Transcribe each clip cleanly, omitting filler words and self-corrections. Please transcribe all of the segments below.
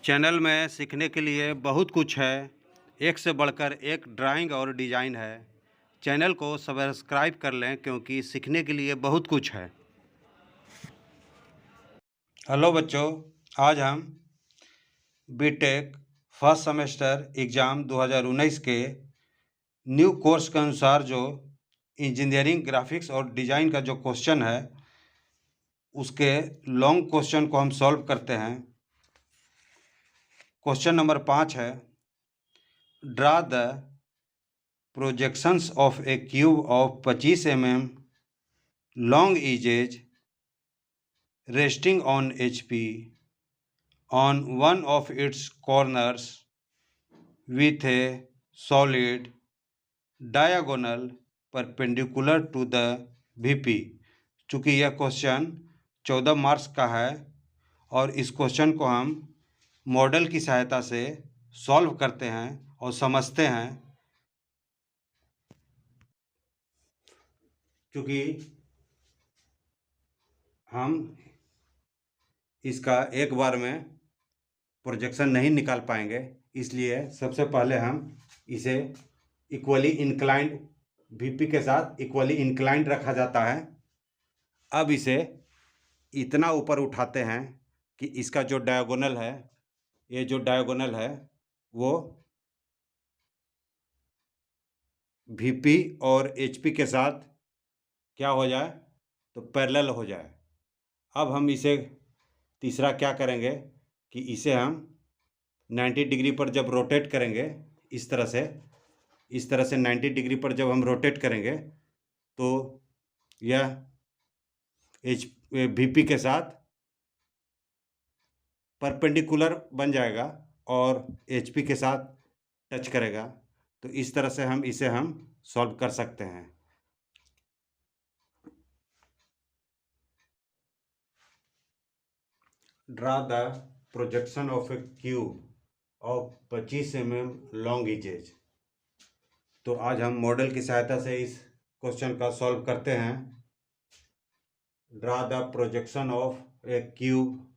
Channel में सीखने के लिए बहुत कुछ है। एक से बढ़कर एक ड्राइंग और डिज़ाइन है। चैनल को सब्सक्राइब कर लें क्योंकि सीखने के लिए बहुत कुछ है। हेलो बच्चों, आज हम बीटेक फर्स्ट सेमेस्टर एग्ज़ाम 2019 के न्यू कोर्स के अनुसार जो इंजीनियरिंग ग्राफिक्स और डिज़ाइन का जो क्वेश्चन है उसके लॉन्ग क्वेश्चन को हम सॉल्व करते हैं। क्वेश्चन नंबर 5 है, draw the projections of a cube of 25 mm long edges resting on HP on one of its corners with a solid diagonal perpendicular to the VP। चूँकि यह question 14 marks का है और इस question को हम model की सहायता से सॉल्व करते हैं और समझते हैं। क्योंकि हम इसका एक बार में प्रोजेक्शन नहीं निकाल पाएंगे, इसलिए सबसे पहले हम इसे इक्वली इंक्लाइंड वीपी के साथ इक्वली इंक्लाइंड रखा जाता है। अब इसे इतना ऊपर उठाते हैं कि इसका जो डायगोनल है, ये जो डायगोनल है वो वीपी और एचपी के साथ क्या हो जाए, तो पैरेलल हो जाए। अब हम इसे तीसरा क्या करेंगे कि इसे हम 90 डिग्री पर जब रोटेट करेंगे, इस तरह से 90 डिग्री पर जब हम रोटेट करेंगे तो यह वीपी के साथ परपेंडिकुलर बन जाएगा और एचपी के साथ टच करेगा। तो इस तरह से हम इसे सॉल्व कर सकते हैं। Draw the projection of A cube of 25 mm long edges. तो आज हम मॉडल की सहायता से इस क्वेश्चन का सॉल्व करते हैं। Draw the projection of A cube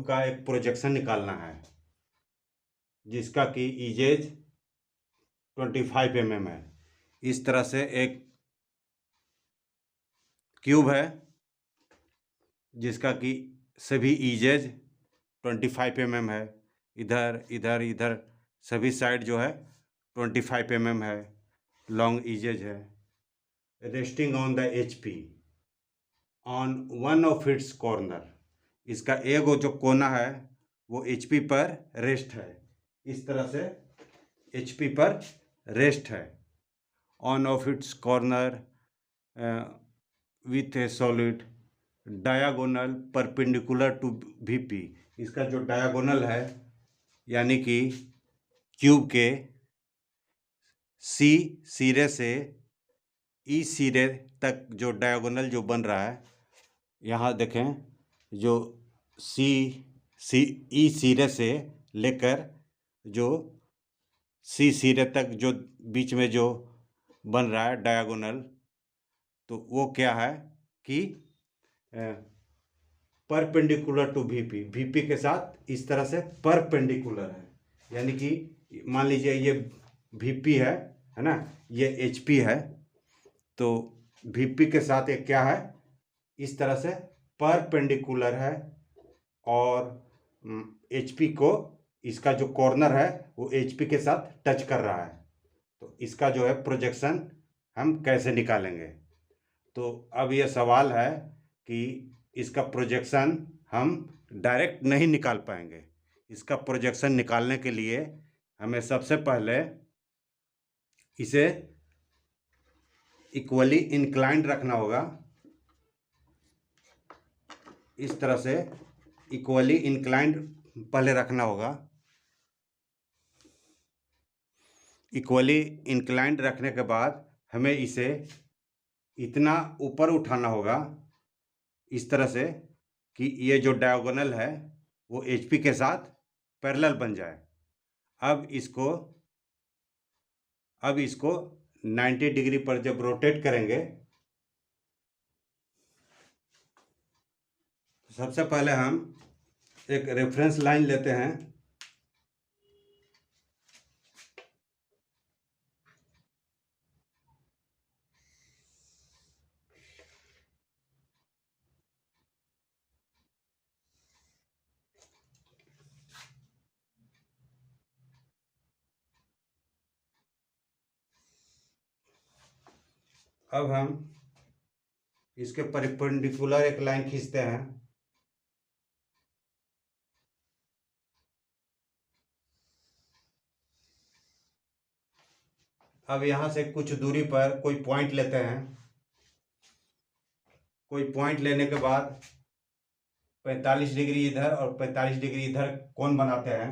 का एक प्रोजेक्शन निकालना है जिसका कि इजेज 25 mm है। इस तरह से एक क्यूब है जिसका कि सभी इजेज 25 mm है। इधर इधर इधर सभी साइड जो है 25 mm है, लॉन्ग इजेज है। Resting on the HP on one of its corner. इसका एक जो कोना है वो HP पर रेस्ट है। इस तरह से HP पर रेस्ट है। On of its corner with a solid diagonal perpendicular to VP। इसका जो डायगोनल है यानी कि क्यूब के C सिरे से E सिरे तक जो डायगोनल जो बन रहा है, यहाँ देखें, जो E सिरे से लेकर जो C सिरे तक जो बीच में जो बन रहा है डायगोनल, तो वो क्या है कि परपेंडिकुलर टू VP के साथ इस तरह से परपेंडिकुलर है। यानी कि मान लीजिए ये VP है ना, ये HP है, तो VP के साथ ये क्या है, इस तरह से परपेंडिकुलर है और HP को, इसका जो कॉर्नर है वो HP के साथ टच कर रहा है। तो इसका जो है प्रोजेक्शन हम कैसे निकालेंगे। तो अब ये सवाल है कि इसका प्रोजेक्शन हम डायरेक्ट नहीं निकाल पाएंगे। इसका प्रोजेक्शन निकालने के लिए हमें सबसे पहले इसे इक्वली इंक्लाइंड रखना होगा। इस तरह से इक्वली इंक्लाइंड पहले रखना होगा। इक्वली इंक्लाइंड रखने के बाद हमें इसे इतना ऊपर उठाना होगा इस तरह से कि ये जो डायगोनल है वो HP के साथ पैरेलल बन जाए। अब इसको 90 डिग्री पर जब रोटेट करेंगे, सबसे पहले हम एक रेफरेंस लाइन लेते हैं। अब हम इसके परपेंडिकुलर एक लाइन खींचते हैं। अब यहाँ से कुछ दूरी पर कोई पॉइंट लेते हैं। कोई पॉइंट लेने के बाद 45 डिग्री इधर और 45 डिग्री इधर कोण बनाते हैं।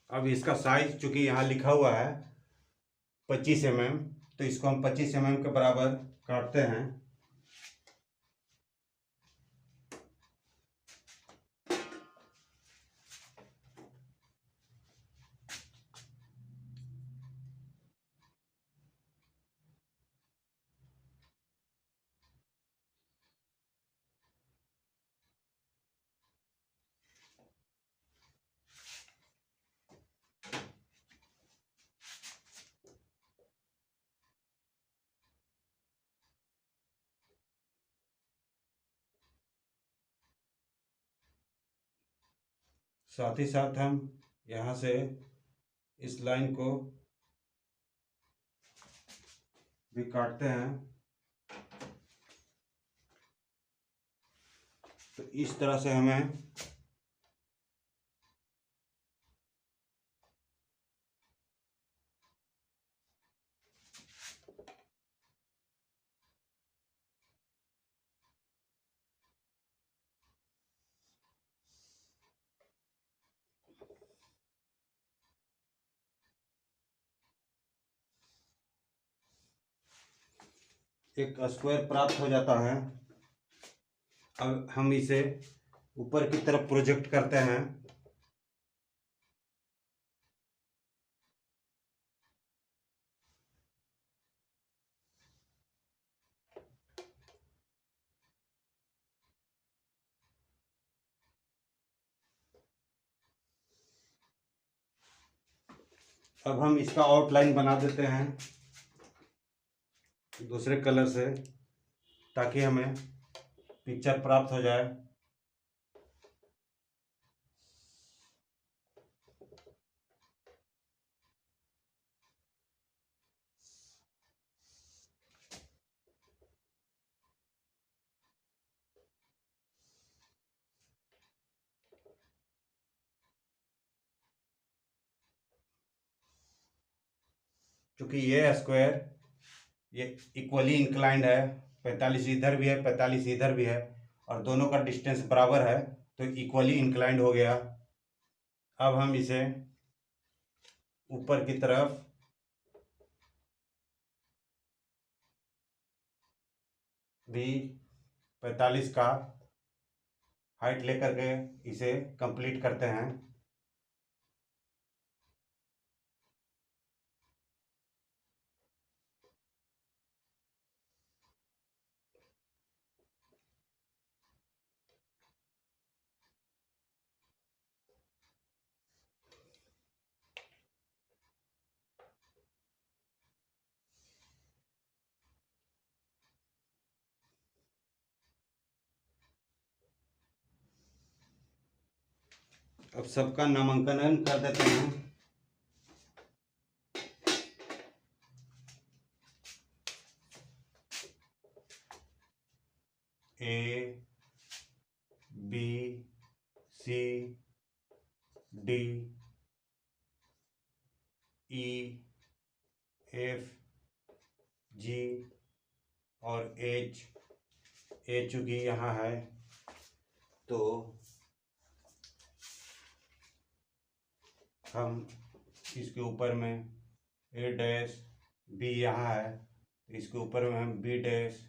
अब इसका साइज चूंकि यहाँ लिखा हुआ है 25 mm, तो इसको हम 25 mm के बराबर काटते हैं। साथ ही साथ हम यहाँ से इस लाइन को भी काटते हैं। तो इस तरह से हमें एक स्क्वायर प्राप्त हो जाता है। अब हम इसे ऊपर की तरफ प्रोजेक्ट करते हैं। अब हम इसका आउटलाइन बना देते हैं दूसरे कलर से, ताकि हमें पिक्चर प्राप्त हो जाए। क्योंकि ये स्क्वायर ये इक्वली इंक्लाइंड है, 45 इधर भी है 45 इधर भी है, और दोनों का डिस्टेंस बराबर है, तो इक्वली इंक्लाइंड हो गया। अब हम इसे ऊपर की तरफ भी 45 का हाइट लेकर के इसे कंप्लीट करते हैं। अब सबका नामांकन कर देते हैं। A B C D जी और एच, ए चूँकि यहाँ है तो हम इसके ऊपर में ए डैश, बी यहाँ है तो इसके ऊपर में हम बी डैश,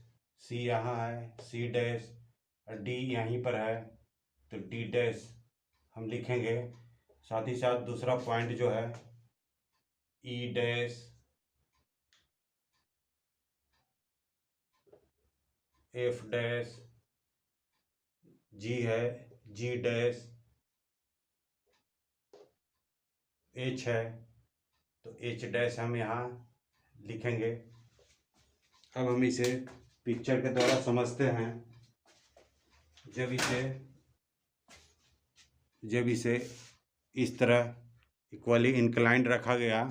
सी यहाँ है, सी डैश और डी यहीं पर है तो डी डैश हम लिखेंगे। साथ ही साथ दूसरा पॉइंट जो है ई डैश, एफ डैश, जी है, जी डैश, एच है तो एच डैश हम यहाँ लिखेंगे। अब हम इसे पिक्चर के द्वारा समझते हैं। जब इसे इस तरह इक्वली इंक्लाइंड रखा गया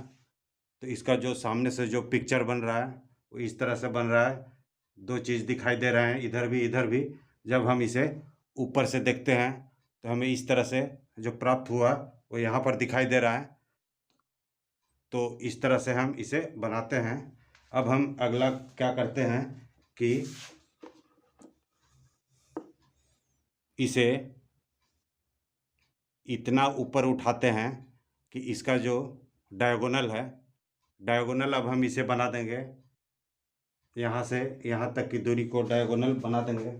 तो इसका जो सामने से जो पिक्चर बन रहा है वो इस तरह से बन रहा है। दो चीज़ दिखाई दे रहे हैं, इधर भी इधर भी। जब हम इसे ऊपर से देखते हैं तो हमें इस तरह से जो प्राप्त हुआ वो यहाँ पर दिखाई दे रहा है। तो इस तरह से हम इसे बनाते हैं। अब हम अगला क्या करते हैं कि इसे इतना ऊपर उठाते हैं कि इसका जो डायगोनल है, डायगोनल अब हम इसे बना देंगे। यहाँ से यहाँ तक की दूरी को डायगोनल बना देंगे।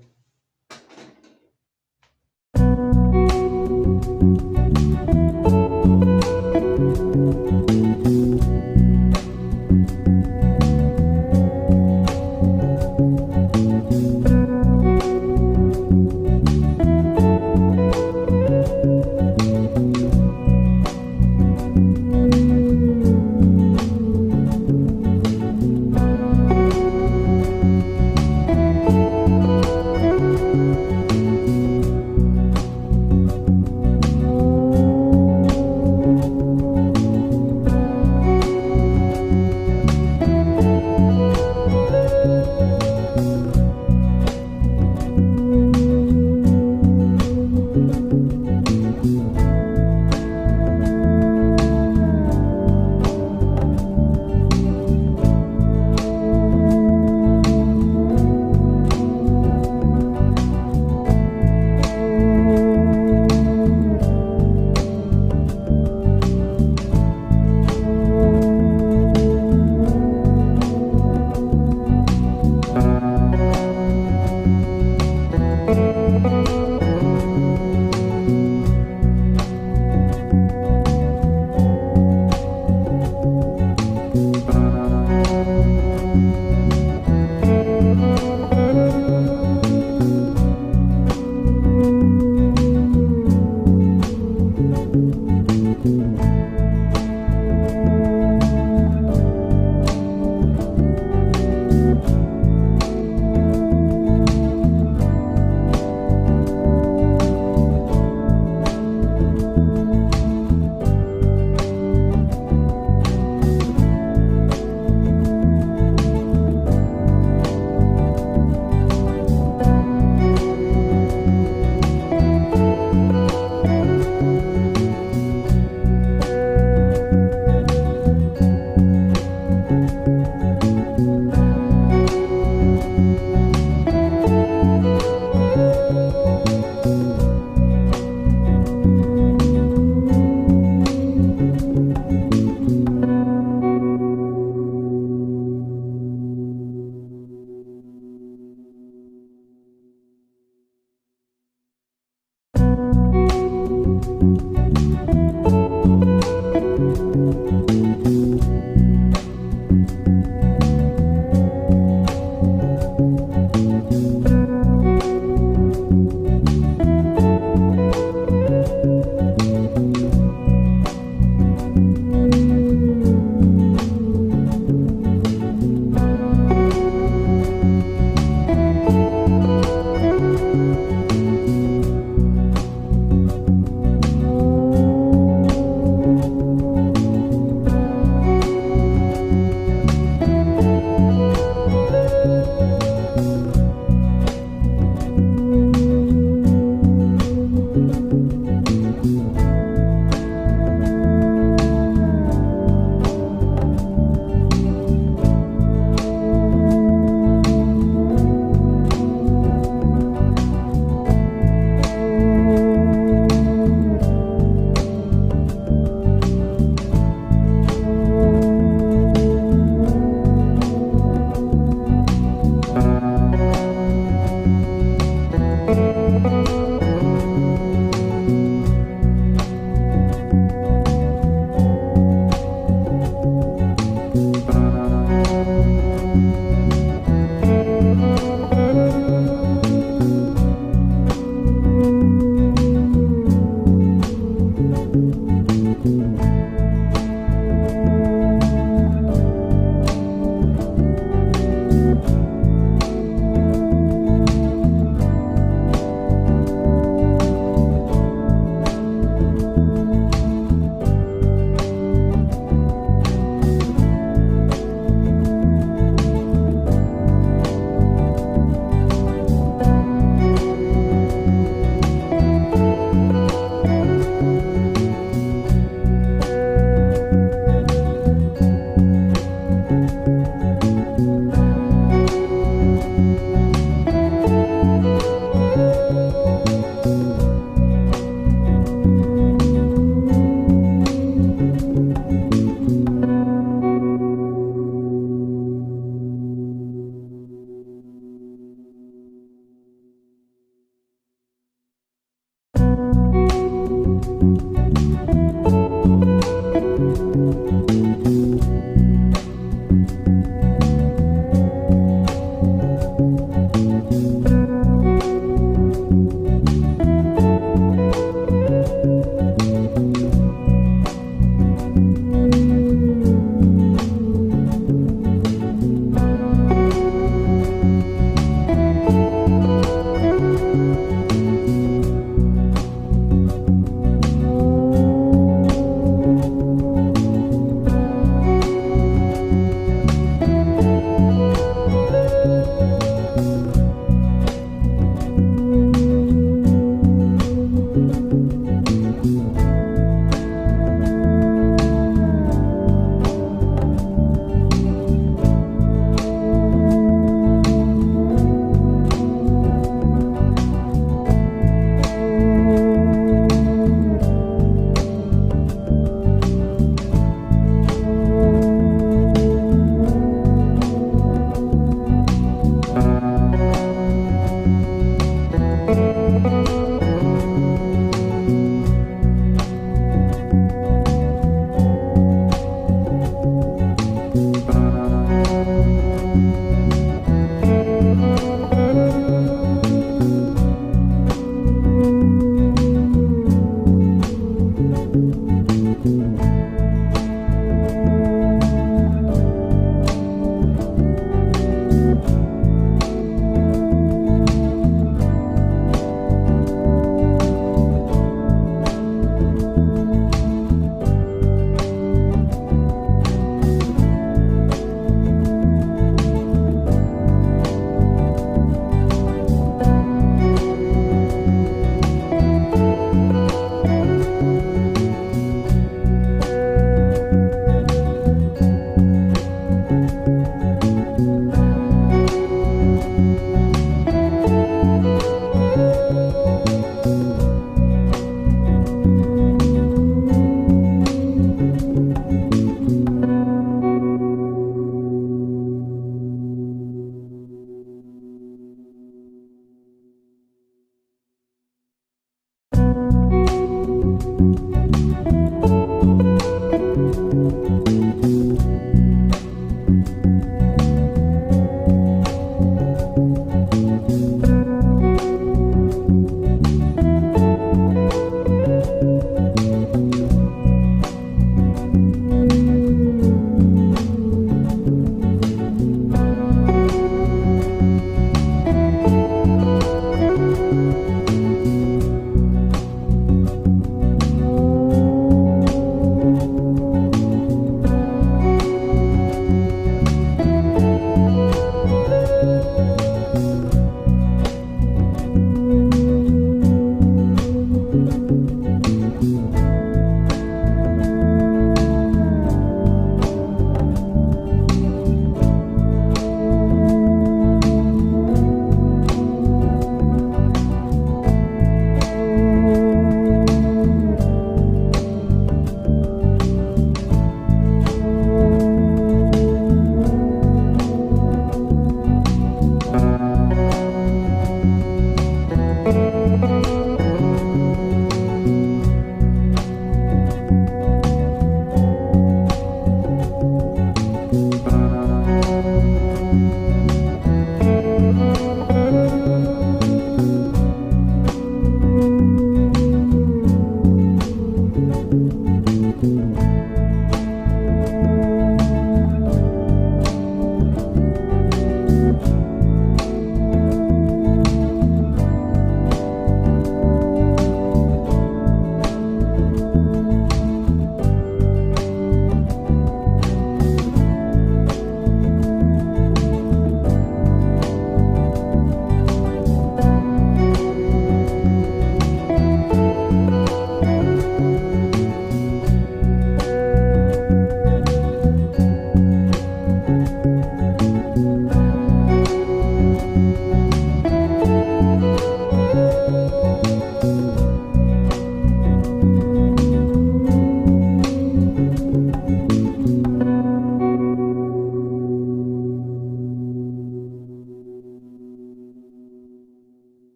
है।